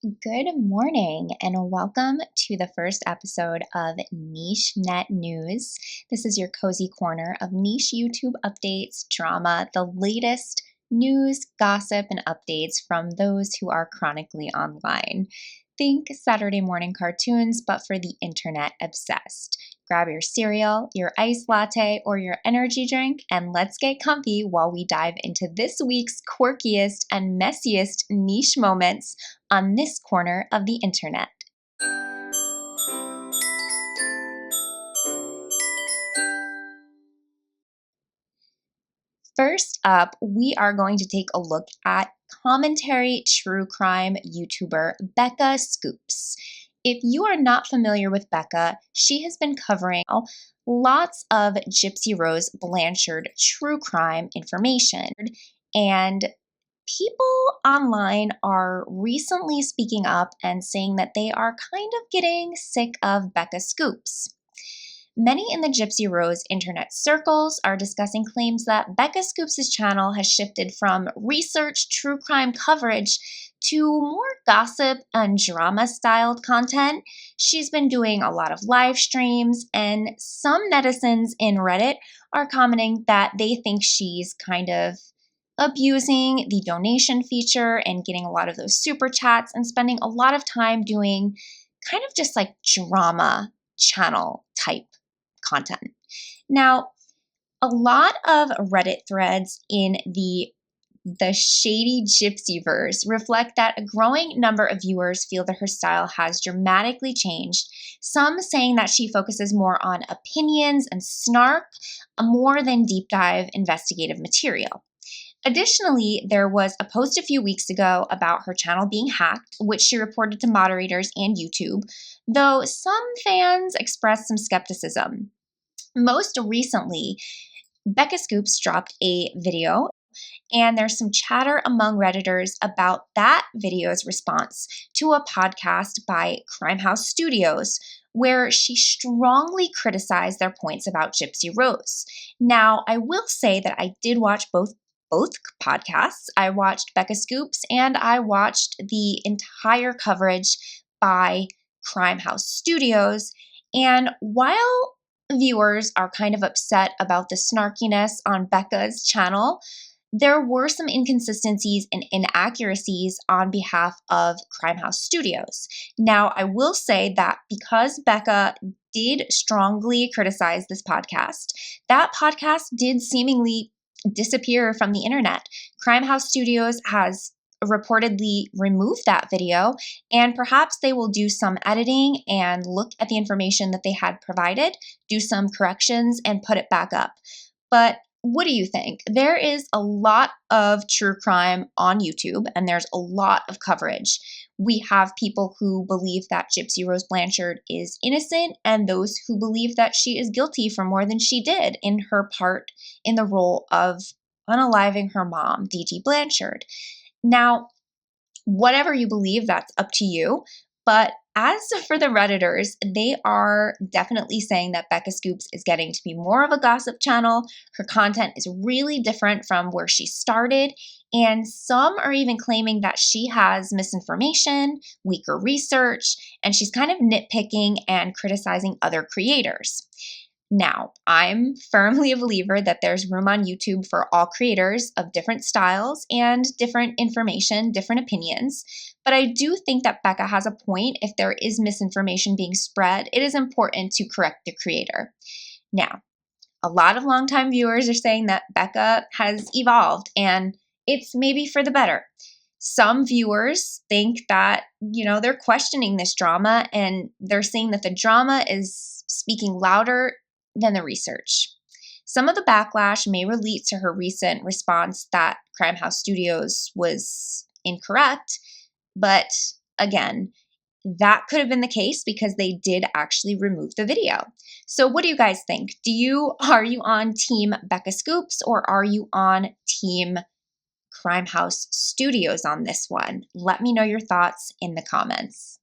Good morning and welcome to the first episode of Niche Net News. This is your cozy corner of niche YouTube updates, drama, the latest news, gossip, and updates from those who are chronically online. Think Saturday morning cartoons, but for the internet obsessed. Grab your cereal, your iced latte, or your energy drink, and let's get comfy while we dive into this week's quirkiest and messiest niche moments on this corner of the internet. First up, we are going to take a look at commentary true crime YouTuber Becca Scoops. If you are not familiar with Becca, she has been covering lots of Gypsy Rose Blanchard true crime information, and people online are recently speaking up and saying that they are kind of getting sick of Becca Scoops. Many in the Gypsy Rose internet circles are discussing claims that Becca Scoops' channel has shifted from research true crime coverage to more gossip and drama-styled content. She's been doing a lot of live streams, and some netizens in Reddit are commenting that they think she's kind of abusing the donation feature and getting a lot of those super chats and spending a lot of time doing kind of just like drama channel type content. Now, a lot of Reddit threads in the shady gypsyverse reflect that a growing number of viewers feel that her style has dramatically changed, some saying that she focuses more on opinions and snark more than deep dive investigative material. Additionally, there was a post a few weeks ago about her channel being hacked, which she reported to moderators and YouTube, though some fans expressed some skepticism. Most recently, Becca Scoops dropped a video, and there's some chatter among Redditors about that video's response to a podcast by Crimehouse Studios, where she strongly criticized their points about Gypsy Rose. Now, I will say that I did watch both podcasts. I watched Becca Scoops and I watched the entire coverage by Crimehouse Studios. And while viewers are kind of upset about the snarkiness on Becca's channel, there were some inconsistencies and inaccuracies on behalf of Crimehouse Studios. Now, I will say that because Becca did strongly criticize this podcast, that podcast did seemingly disappear from the internet. Crimehouse Studios has reportedly removed that video, and perhaps they will do some editing and look at the information that they had provided, do some corrections, and put it back up. But what do you think? There is a lot of true crime on YouTube, and there's a lot of coverage. We have people who believe that Gypsy Rose Blanchard is innocent, and those who believe that she is guilty for more than she did in her part in the role of unaliving her mom, DG Blanchard. Now, whatever you believe, that's up to you. But as for the Redditors, they are definitely saying that Becca Scoops is getting to be more of a gossip channel. Her content is really different from where she started. And some are even claiming that she has misinformation, weaker research, and she's kind of nitpicking and criticizing other creators. Now, I'm firmly a believer that there's room on YouTube for all creators of different styles and different information, different opinions. But I do think that Becca has a point. If there is misinformation being spread, it is important to correct the creator. Now, a lot of longtime viewers are saying that Becca has evolved, and it's maybe for the better. Some viewers think that, they're questioning this drama, and they're saying that the drama is speaking louder than the research. Some of the backlash may relate to her recent response that Crimehouse Studios was incorrect, but again, that could have been the case because they did actually remove the video. So what do you guys think? Are you on team Becca Scoops or are you on team Crimehouse Studios on this one? Let me know your thoughts in the comments.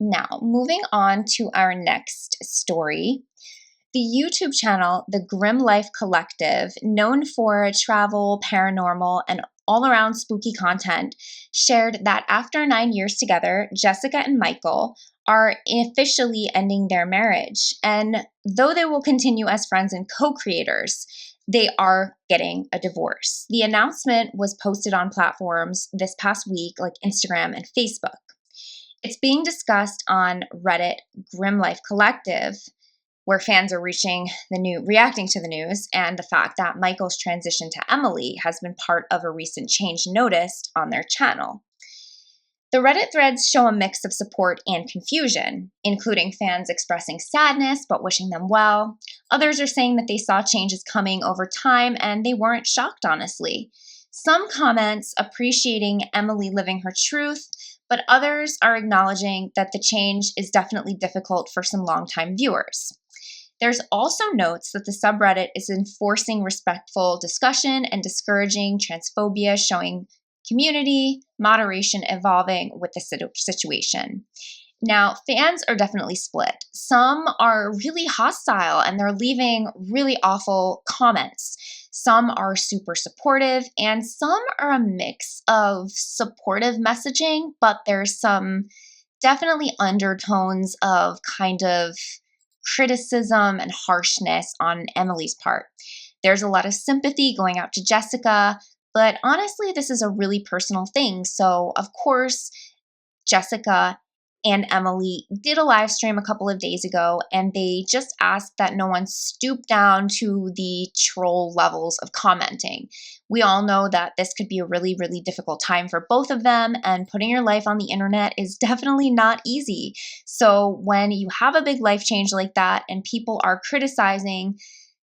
Now, moving on to our next story. The YouTube channel, The Grimm Life Collective, known for travel, paranormal, and all around spooky content, shared that after 9 years together, Jessica and Michael are officially ending their marriage. And though they will continue as friends and co creators, they are getting a divorce. The announcement was posted on platforms this past week, like Instagram and Facebook. It's being discussed on Reddit Grimm Life Collective, where fans are reacting to the news and the fact that Michael's transition to Emily has been part of a recent change noticed on their channel. The Reddit threads show a mix of support and confusion, including fans expressing sadness but wishing them well. Others are saying that they saw changes coming over time and they weren't shocked, honestly. Some comments appreciating Emily living her truth, but others are acknowledging that the change is definitely difficult for some longtime viewers. There's also notes that the subreddit is enforcing respectful discussion and discouraging transphobia, showing community, moderation evolving with the situation. Now, fans are definitely split. Some are really hostile and they're leaving really awful comments. Some are super supportive and some are a mix of supportive messaging, but there's some definitely undertones of kind of criticism and harshness on Emily's part. There's a lot of sympathy going out to Jessica, but honestly, this is a really personal thing. So, of course, Jessica and Emily did a live stream a couple of days ago, and they just asked that no one stoop down to the troll levels of commenting. We all know that this could be a really, really difficult time for both of them, and putting your life on the internet is definitely not easy. So when you have a big life change like that and people are criticizing,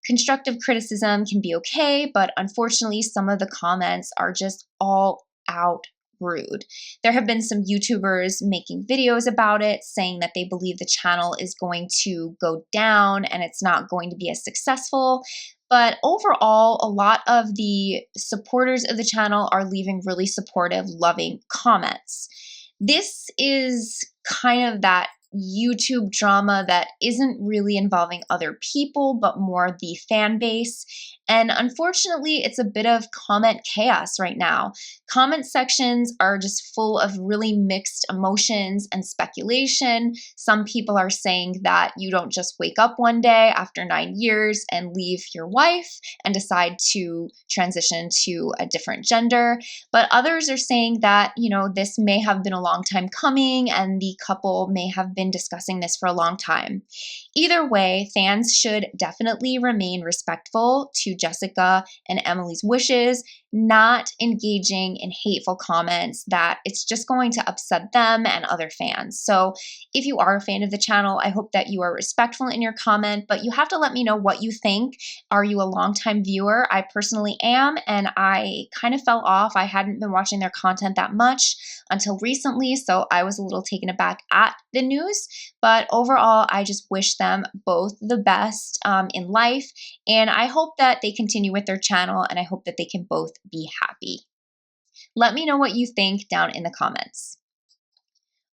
constructive criticism can be okay, but unfortunately, some of the comments are just all out rude. There have been some YouTubers making videos about it, saying that they believe the channel is going to go down and it's not going to be as successful. But overall, a lot of the supporters of the channel are leaving really supportive, loving comments. This is kind of that YouTube drama that isn't really involving other people, but more the fan base. And unfortunately, it's a bit of comment chaos right now. Comment sections are just full of really mixed emotions and speculation. Some people are saying that you don't just wake up one day after 9 years and leave your wife and decide to transition to a different gender. But others are saying that, this may have been a long time coming and the couple may have been discussing this for a long time. Either way, fans should definitely remain respectful to Jessica and Emily's wishes, not engaging in hateful comments that it's just going to upset them and other fans. So if you are a fan of the channel, I hope that you are respectful in your comment, but you have to let me know what you think. Are you a longtime viewer? I personally am, and I kind of fell off. I hadn't been watching their content that much until recently, so I was a little taken aback at the news. But overall, I just wish them both the best in life, and I hope that they continue with their channel, and I hope that they can both be happy. Let me know what you think down in the comments.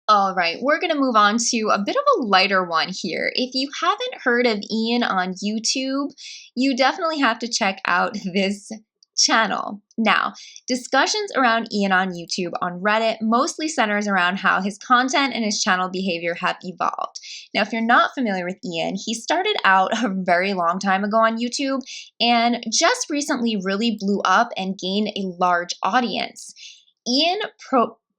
All right, we're going to move on to a bit of a lighter one here. If you haven't heard of Ian on YouTube, you definitely have to check out this channel. Now, discussions around Ian on YouTube on Reddit mostly centers around how his content and his channel behavior have evolved. Now, if you're not familiar with Ian, he started out a very long time ago on YouTube and just recently really blew up and gained a large audience. Ian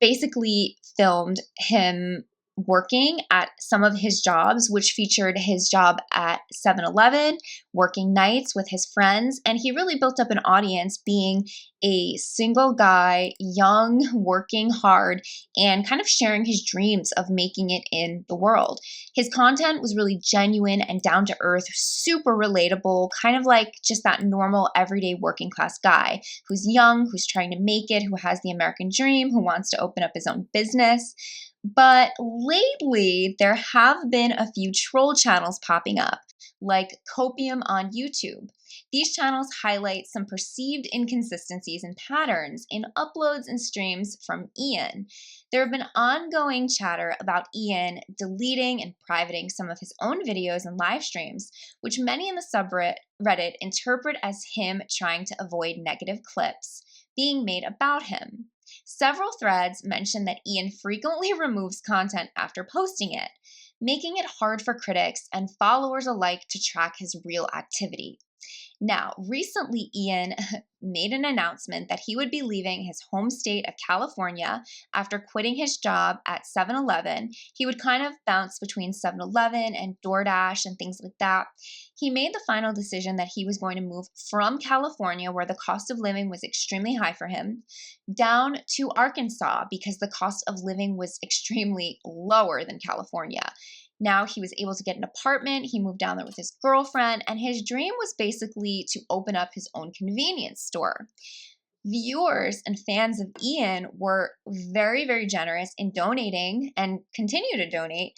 basically filmed him working at some of his jobs, which featured his job at 7-Eleven, working nights with his friends, and he really built up an audience being a single guy, young, working hard, and kind of sharing his dreams of making it in the world. His content was really genuine and down to earth, super relatable, kind of like just that normal everyday working class guy who's young, who's trying to make it, who has the American dream, who wants to open up his own business. But lately, there have been a few troll channels popping up, like Copium on YouTube. These channels highlight some perceived inconsistencies and patterns in uploads and streams from Ian. There have been ongoing chatter about Ian deleting and privating some of his own videos and live streams, which many in the subreddit interpret as him trying to avoid negative clips being made about him. Several threads mention that Ian frequently removes content after posting it, making it hard for critics and followers alike to track his real activity. Now, recently, Ian made an announcement that he would be leaving his home state of California after quitting his job at 7-Eleven. He would kind of bounce between 7-Eleven and DoorDash and things like that. He made the final decision that he was going to move from California, where the cost of living was extremely high for him, down to Arkansas because the cost of living was extremely lower than California. Now he was able to get an apartment. He moved down there with his girlfriend, and his dream was basically to open up his own convenience store. Viewers and fans of Ian were very, very generous in donating and continue to donate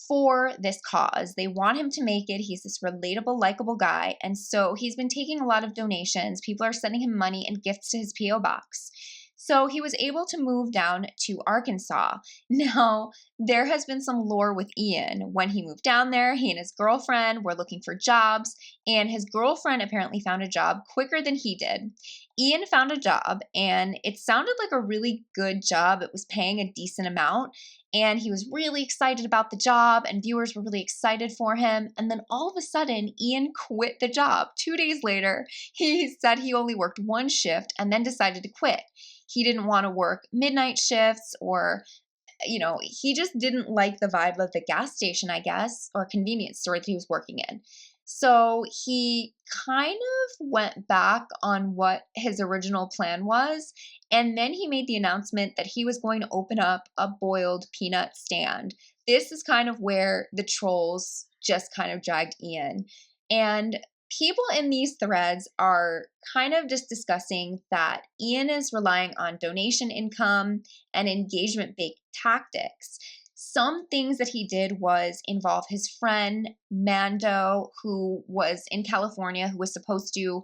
for this cause. They want him to make it. He's this relatable, likable guy. And so he's been taking a lot of donations. People are sending him money and gifts to his P.O. box. So he was able to move down to Arkansas. Now, there has been some lore with Ian. When he moved down there, he and his girlfriend were looking for jobs, and his girlfriend apparently found a job quicker than he did. Ian found a job, and it sounded like a really good job. It was paying a decent amount, and he was really excited about the job, and viewers were really excited for him. And then all of a sudden, Ian quit the job. 2 days later, he said he only worked one shift and then decided to quit. He didn't want to work midnight shifts, or he just didn't like the vibe of the gas station, I guess, or convenience store that he was working in. So he kind of went back on what his original plan was, and then he made the announcement that he was going to open up a boiled peanut stand. This is kind of where the trolls just kind of dragged Ian. And people in these threads are kind of just discussing that Ian is relying on donation income and engagement-based tactics. Some things that he did was involve his friend Mando, who was in California, who was supposed to,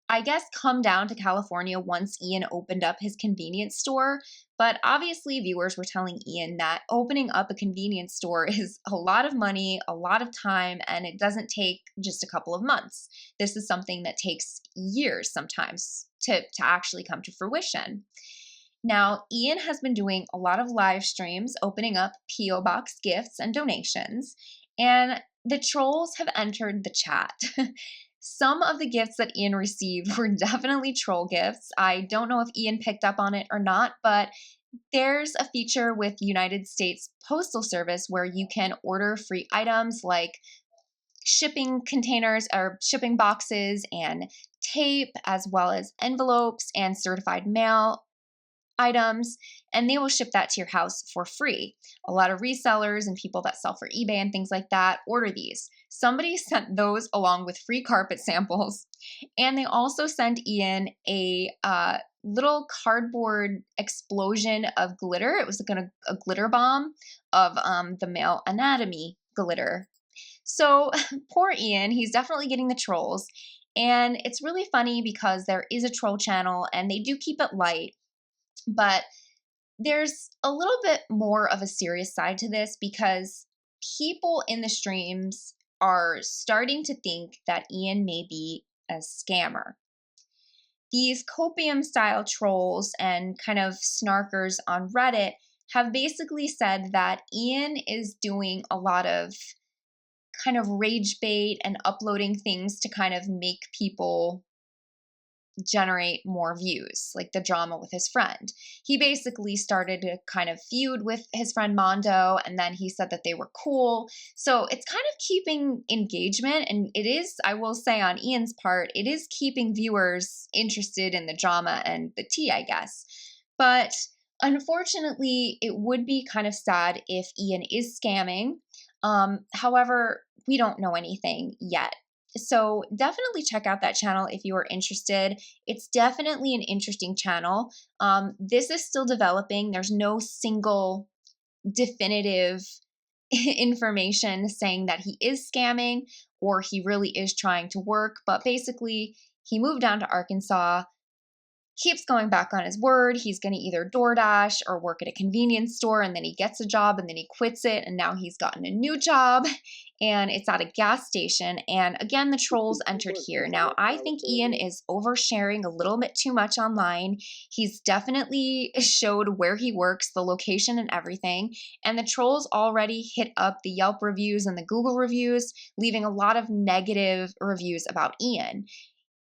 I guess, come down to California once Ian opened up his convenience store. But obviously, viewers were telling Ian that opening up a convenience store is a lot of money, a lot of time, and it doesn't take just a couple of months. This is something that takes years sometimes to actually come to fruition. Now, Ian has been doing a lot of live streams, opening up P.O. Box gifts and donations, and the trolls have entered the chat. Some of the gifts that Ian received were definitely troll gifts. I don't know if Ian picked up on it or not, but there's a feature with United States Postal Service where you can order free items like shipping containers or shipping boxes and tape, as well as envelopes and certified mail items, and they will ship that to your house for free. A lot of resellers and people that sell for eBay and things like that order these. Somebody sent those along with free carpet samples, and they also sent Ian a little cardboard explosion of glitter. It was like a glitter bomb of the male anatomy glitter. So poor Ian, he's definitely getting the trolls, and it's really funny because there is a troll channel and they do keep it light. But there's a little bit more of a serious side to this because people in the streams are starting to think that Ian may be a scammer. These copium style trolls and kind of snarkers on Reddit have basically said that Ian is doing a lot of kind of rage bait and uploading things to kind of make people generate more views, like the drama with his friend. He basically started to kind of feud with his friend Mondo, and then he said that they were cool. So it's kind of keeping engagement, and it is, I will say on Ian's part, it is keeping viewers interested in the drama and the tea, I guess. But unfortunately, it would be kind of sad if Ian is scamming. However, we don't know anything yet. So definitely check out that channel if you are interested. It's definitely an interesting channel. This is still developing. There's no single definitive information saying that he is scamming or he really is trying to work. But basically, he moved down to Arkansas, keeps going back on his word. He's going to either DoorDash or work at a convenience store, and then he gets a job and then he quits it, and now he's gotten a new job and it's at a gas station. And again, the trolls entered here. Now, I think Ian is oversharing a little bit too much online. He's definitely showed where he works, the location and everything. And the trolls already hit up the Yelp reviews and the Google reviews, leaving a lot of negative reviews about Ian.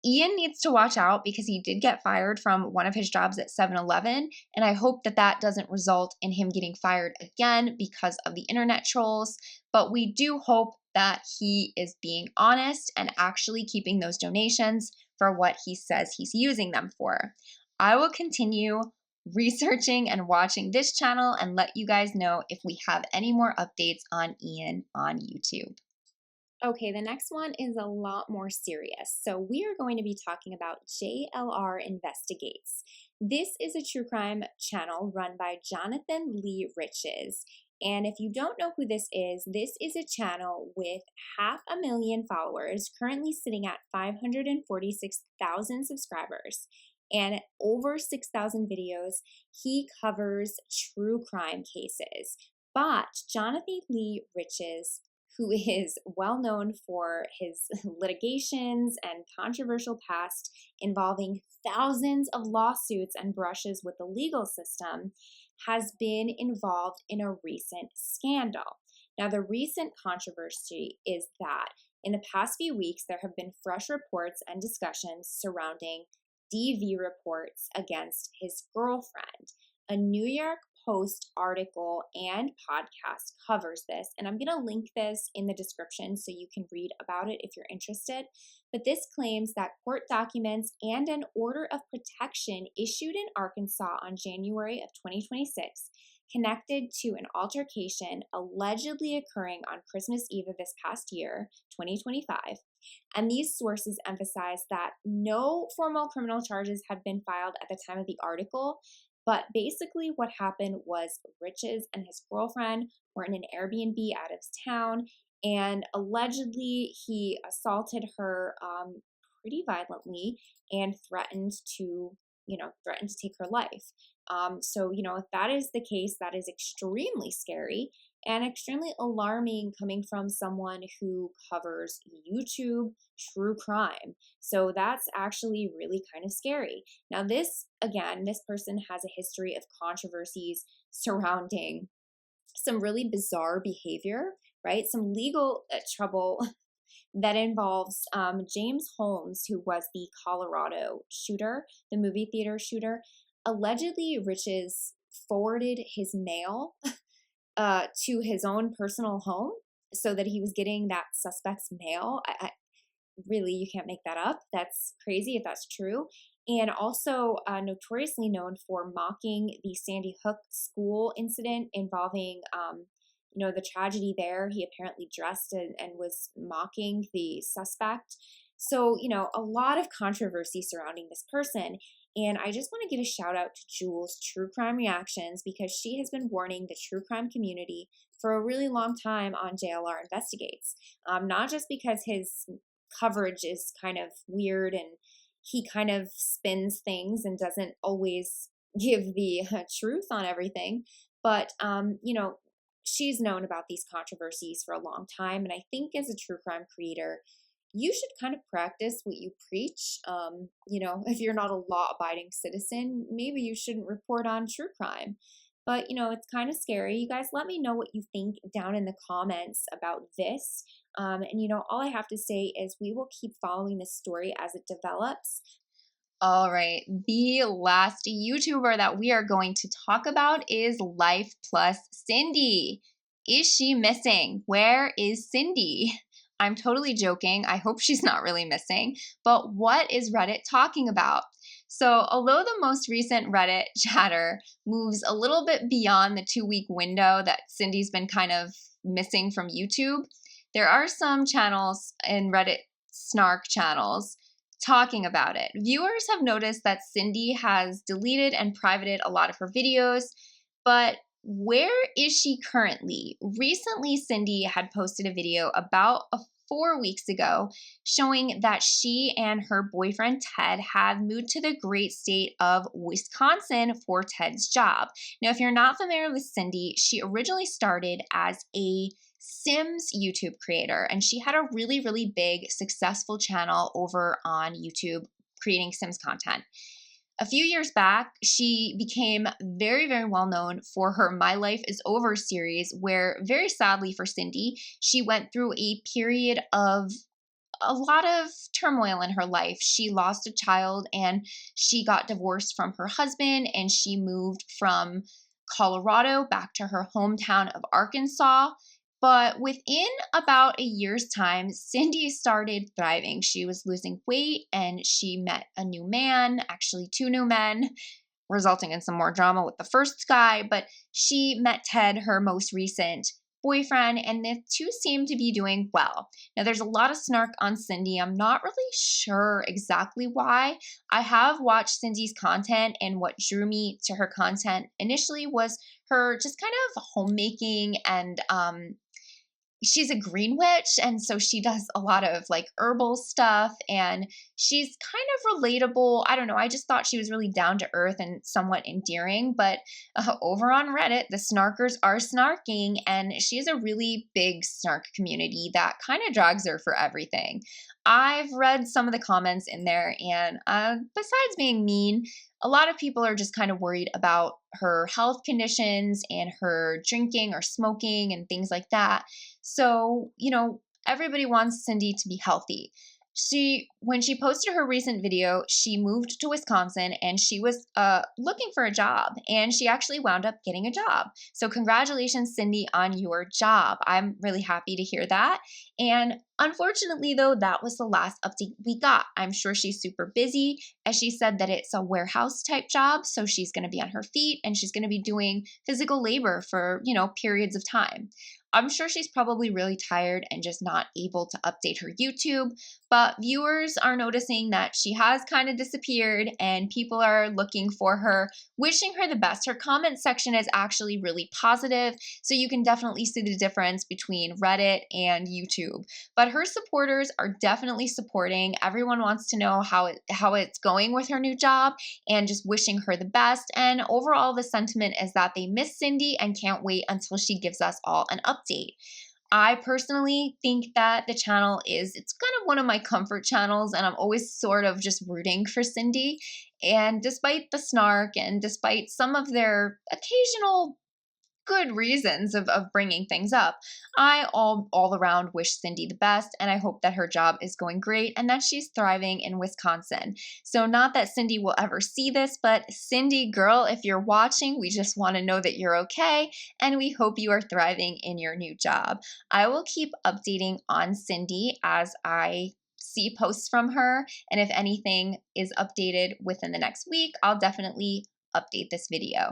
Ian needs to watch out because he did get fired from one of his jobs at 7-Eleven, and I hope that that doesn't result in him getting fired again because of the internet trolls. But we do hope that he is being honest and actually keeping those donations for what he says he's using them for. I will continue researching and watching this channel and let you guys know if we have any more updates on Ian on YouTube. Okay, the next one is a lot more serious. So we are going to be talking about JLR Investigates. This is a true crime channel run by Jonathan Lee Riches. And if you don't know who this is a channel with 500,000 followers, currently sitting at 546,000 subscribers. And over 6,000 videos. He covers true crime cases. But Jonathan Lee Riches, who is well known for his litigations and controversial past involving thousands of lawsuits and brushes with the legal system, has been involved in a recent scandal. Now, the recent controversy is that in the past few weeks, there have been fresh reports and discussions surrounding DV reports against his girlfriend. A New York Post article and podcast covers this, and I'm going to link this in the description so you can read about it if you're interested. But this claims that court documents and an order of protection issued in Arkansas on January of 2026 connected to an altercation allegedly occurring on Christmas Eve of this past year, 2025. And these sources emphasize that no formal criminal charges have been filed at the time of the article. But basically what happened was Riches and his girlfriend were in an Airbnb out of town, and allegedly he assaulted her pretty violently and threatened to take her life. So, if that is the case, that is extremely scary and extremely alarming coming from someone who covers YouTube true crime. So that's actually really kind of scary. Now, this person has a history of controversies surrounding some really bizarre behavior, right? Some legal trouble that involves James Holmes, who was the Colorado shooter, the movie theater shooter. Allegedly, Riches forwarded his mail to his own personal home so that he was getting that suspect's mail. Really, you can't make that up. That's crazy if that's true. And also notoriously known for mocking the Sandy Hook school incident involving, the tragedy there. He apparently dressed and was mocking the suspect. So, a lot of controversy surrounding this person. And I just want to give a shout out to Jules True Crime Reactions because she has been warning the true crime community for a really long time on JLR Investigates. Not just because his coverage is kind of weird and he kind of spins things and doesn't always give the truth on everything, but, she's known about these controversies for a long time. And I think as a true crime creator, you should kind of practice what you preach. If you're not a law-abiding citizen, maybe you shouldn't report on true crime. But, it's kind of scary. You guys let me know what you think down in the comments about this. All I have to say is we will keep following this story as it develops. All right, the last YouTuber that we are going to talk about is Life Plus Cindy. Is she missing? Where is Cindy? I'm totally joking. I hope she's not really missing. But what is Reddit talking about? So although the most recent Reddit chatter moves a little bit beyond the 2-week window that Cindy's been kind of missing from YouTube, there are some channels in Reddit snark channels talking about it. Viewers have noticed that Cindy has deleted and privated a lot of her videos, but Where is she currently? Recently, Cindy had posted a video about 4 weeks ago showing that she and her boyfriend Ted have moved to the great state of Wisconsin for Ted's job. Now, if you're not familiar with Cindy, she originally started as a Sims YouTube creator, and she had a really, really big, successful channel over on YouTube creating Sims content. A few years back, she became very, very well known for her My Life is Over series, where very sadly for Cindy, she went through a period of a lot of turmoil in her life. She lost a child and she got divorced from her husband, and she moved from Colorado back to her hometown of Arkansas. But within about a year's time, Cindy started thriving. She was losing weight and she met a new man, actually two new men, resulting in some more drama with the first guy. But she met Ted, her most recent boyfriend, and the two seem to be doing well. Now, there's a lot of snark on Cindy. I'm not really sure exactly why. I have watched Cindy's content, and what drew me to her content initially was her just kind of homemaking, and she's a green witch, and so she does a lot of like herbal stuff, and she's kind of relatable. I don't know, I just thought she was really down to earth and somewhat endearing. But over on Reddit, the snarkers are snarking, and she has a really big snark community that kind of drags her for everything. I've read some of the comments in there, and besides being mean, a lot of people are just kind of worried about her health conditions and her drinking or smoking and things like that. So, everybody wants Cindy to be healthy. When she posted her recent video, she moved to Wisconsin and she was looking for a job, and she actually wound up getting a job. So congratulations, Cindy, on your job. I'm really happy to hear that. And unfortunately, though, that was the last update we got. I'm sure she's super busy, as she said that it's a warehouse type job. So she's going to be on her feet and she's going to be doing physical labor for, periods of time. I'm sure she's probably really tired and just not able to update her YouTube, but viewers are noticing that she has kind of disappeared and people are looking for her, wishing her the best. Her comment section is actually really positive, so you can definitely see the difference between Reddit and YouTube. But her supporters are definitely supporting. Everyone wants to know how it's going with her new job and just wishing her the best. And overall, the sentiment is that they miss Cindy and can't wait until she gives us all an update. I personally think that the channel it's kind of one of my comfort channels, and I'm always sort of just rooting for Cindy. And despite the snark and despite some of their occasional good reasons of bringing things up, I all around wish Cindy the best, and I hope that her job is going great and that she's thriving in Wisconsin. So not that Cindy will ever see this, but Cindy girl, if you're watching, we just want to know that you're okay, and we hope you are thriving in your new job. I will keep updating on Cindy as I see posts from her, and if anything is updated within the next week, I'll definitely update this video.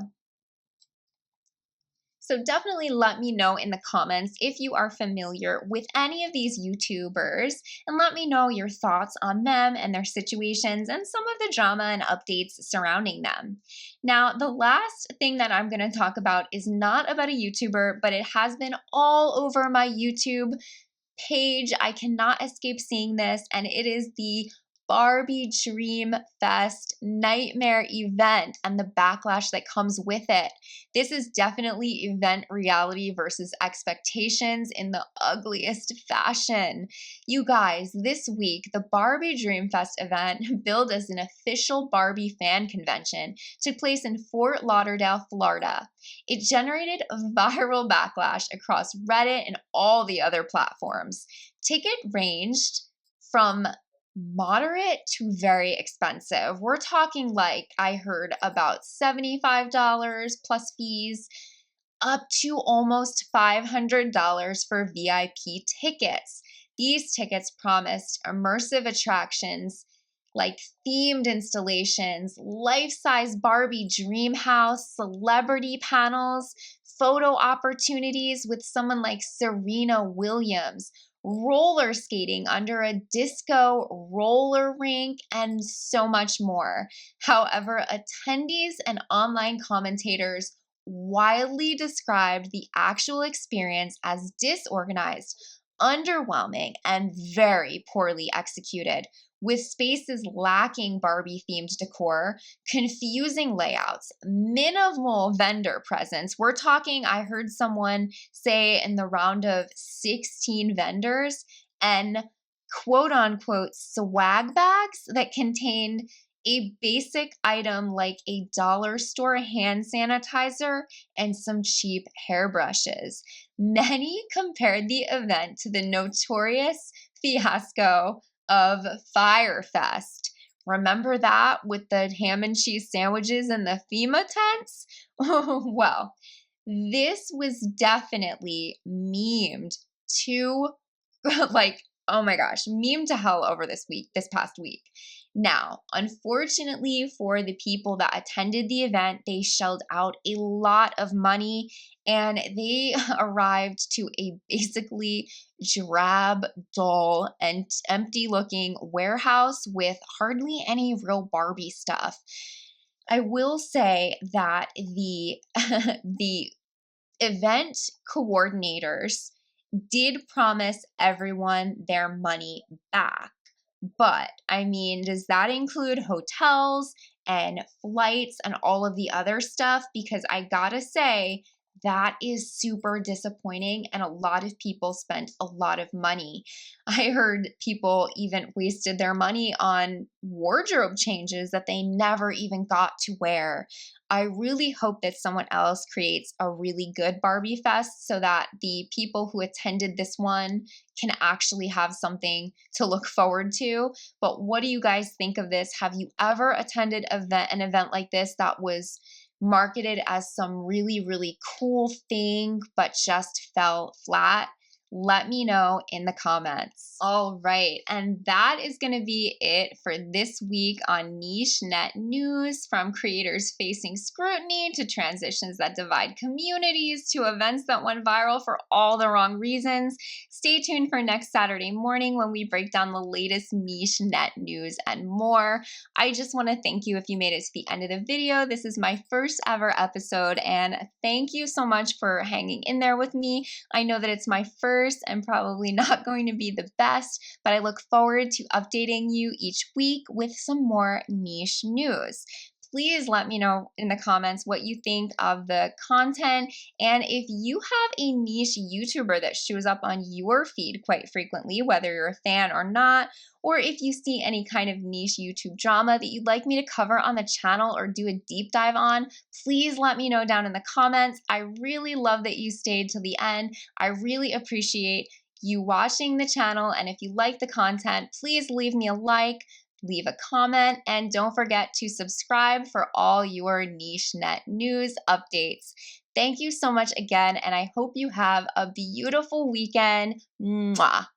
So definitely let me know in the comments if you are familiar with any of these YouTubers, and let me know your thoughts on them and their situations and some of the drama and updates surrounding them. Now, the last thing that I'm going to talk about is not about a YouTuber, but it has been all over my YouTube page. I cannot escape seeing this, and it is the Barbie Dream Fest nightmare event and the backlash that comes with it. This is definitely event reality versus expectations in the ugliest fashion. You guys, this week, the Barbie Dream Fest event, billed as an official Barbie fan convention, took place in Fort Lauderdale, Florida. It generated a viral backlash across Reddit and all the other platforms. Ticket ranged from moderate to very expensive. We're talking, like, I heard about $75 plus fees, up to almost $500 for VIP tickets. These tickets promised immersive attractions like themed installations, life-size Barbie dream house, celebrity panels, photo opportunities with someone like Serena Williams, roller skating under a disco roller rink, and so much more. However, attendees and online commentators widely described the actual experience as disorganized, underwhelming, and very poorly executed, with spaces lacking Barbie-themed decor, confusing layouts, minimal vendor presence. We're talking, I heard someone say in the round of 16 vendors, and quote unquote swag bags that contained a basic item like a dollar store hand sanitizer and some cheap hairbrushes. Many compared the event to the notorious fiasco of Fire Fest. Remember that with the ham and cheese sandwiches and the FEMA tents? Well, this was definitely memed to like, oh my gosh, meme to hell over this past week. Now, unfortunately for the people that attended the event, they shelled out a lot of money and they arrived to a basically drab, dull, and empty looking warehouse with hardly any real Barbie stuff. I will say that the the event coordinators did promise everyone their money back. But I mean, does that include hotels and flights and all of the other stuff? Because I gotta say, that is super disappointing, and a lot of people spent a lot of money. I heard people even wasted their money on wardrobe changes that they never even got to wear. I really hope that someone else creates a really good Barbie Fest so that the people who attended this one can actually have something to look forward to. But what do you guys think of this? Have you ever attended an event like this that was marketed as some really, really cool thing but just fell flat? Let me know in the comments. All right, and that is going to be it for this week on Niche Net News, from creators facing scrutiny to transitions that divide communities to events that went viral for all the wrong reasons. Stay tuned for next Saturday morning when we break down the latest Niche Net News and more. I just want to thank you if you made it to the end of the video. This is my first ever episode, and thank you so much for hanging in there with me. I know that it's my first and probably not going to be the best, but I look forward to updating you each week with some more niche news. Please let me know in the comments what you think of the content, and if you have a niche YouTuber that shows up on your feed quite frequently, whether you're a fan or not, or if you see any kind of niche YouTube drama that you'd like me to cover on the channel or do a deep dive on, please let me know down in the comments. I really love that you stayed till the end. I really appreciate you watching the channel, and if you like the content, please leave me a like, leave a comment, and don't forget to subscribe for all your Niche Net News updates. Thank you so much again, and I hope you have a beautiful weekend. Mwah.